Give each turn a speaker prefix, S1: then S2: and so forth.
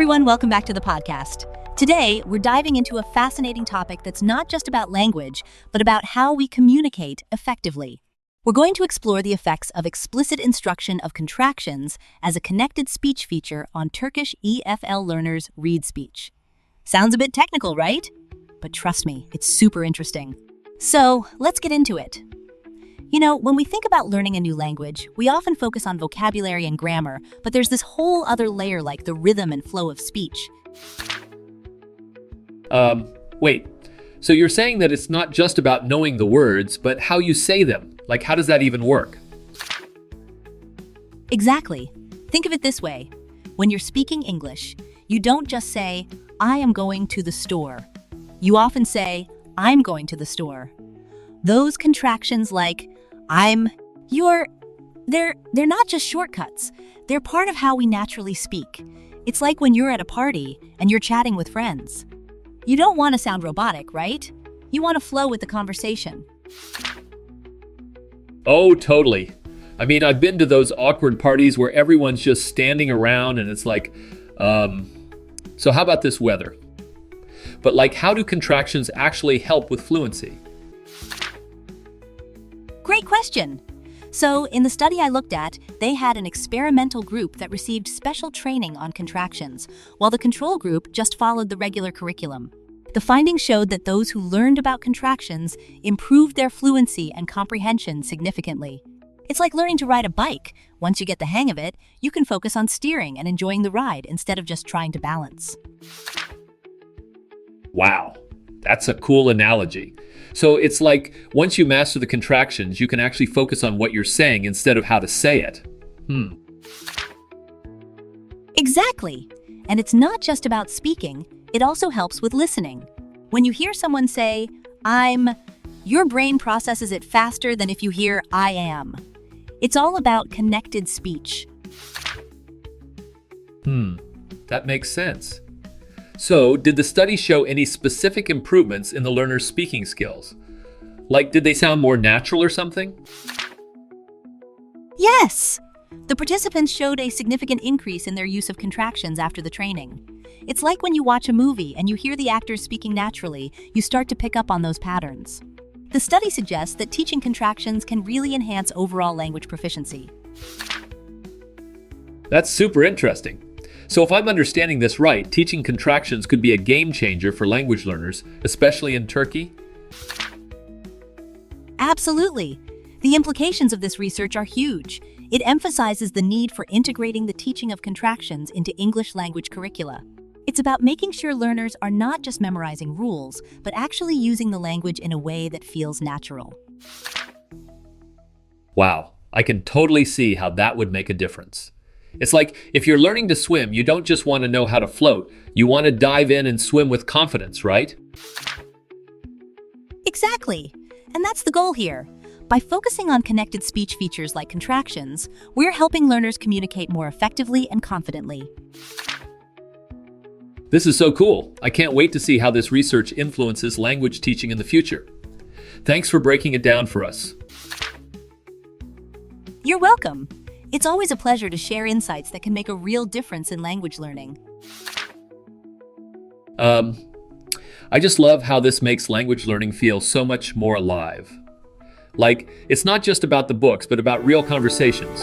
S1: everyone, welcome back to the podcast. Today, we're diving into a fascinating topic that's not just about language, but about how we communicate effectively. We're going to explore the effects of explicit instruction of contractions as a connected speech feature on Turkish EFL learners' read speech. Sounds a bit technical, right? But trust me, it's super interesting. So, let's get into it. You know, when we think about learning a new language, we often focus on vocabulary and grammar, but there's this whole other layer like the rhythm and flow of speech.
S2: Wait. So you're saying that it's not just about knowing the words, but how you say them? Like, how does that even work?
S1: Exactly. Think of it this way. When you're speaking English, you don't just say, I am going to the store. You often say, I'm going to the store. Those contractions like, they're not just shortcuts. They're part of how we naturally speak. It's like when you're at a party and you're chatting with friends. You don't want to sound robotic, right? You want to flow with the conversation.
S2: Oh, totally. I mean, I've been to those awkward parties where everyone's just standing around and it's like, so how about this weather? But like, how do contractions actually help with fluency?
S1: Great question. So, in the study I looked at, they had an experimental group that received special training on contractions, while the control group just followed the regular curriculum. The findings showed that those who learned about contractions improved their fluency and comprehension significantly. It's like learning to ride a bike. Once you get the hang of it, you can focus on steering and enjoying the ride instead of just trying to balance.
S2: Wow, that's a cool analogy. So it's like once you master the contractions, you can actually focus on what you're saying instead of how to say it.
S1: Exactly. And it's not just about speaking, it also helps with listening. When you hear someone say, your brain processes it faster than if you hear, I am. It's all about connected speech.
S2: That makes sense. So, did the study show any specific improvements in the learner's speaking skills? Like, did they sound more natural or something?
S1: Yes! The participants showed a significant increase in their use of contractions after the training. It's like when you watch a movie and you hear the actors speaking naturally, you start to pick up on those patterns. The study suggests that teaching contractions can really enhance overall language proficiency.
S2: That's super interesting. So if I'm understanding this right, teaching contractions could be a game changer for language learners, especially in Turkey?
S1: Absolutely. The implications of this research are huge. It emphasizes the need for integrating the teaching of contractions into English language curricula. It's about making sure learners are not just memorizing rules, but actually using the language in a way that feels natural.
S2: Wow, I can totally see how that would make a difference. It's like if you're learning to swim, you don't just want to know how to float. You want to dive in and swim with confidence, right?
S1: Exactly. And that's the goal here. By focusing on connected speech features like contractions, we're helping learners communicate more effectively and confidently.
S2: This is so cool. I can't wait to see how this research influences language teaching in the future. Thanks for breaking it down for us.
S1: You're welcome. It's always a pleasure to share insights that can make a real difference in language learning.
S2: I just love how this makes language learning feel so much more alive. Like, it's not just about the books, but about real conversations.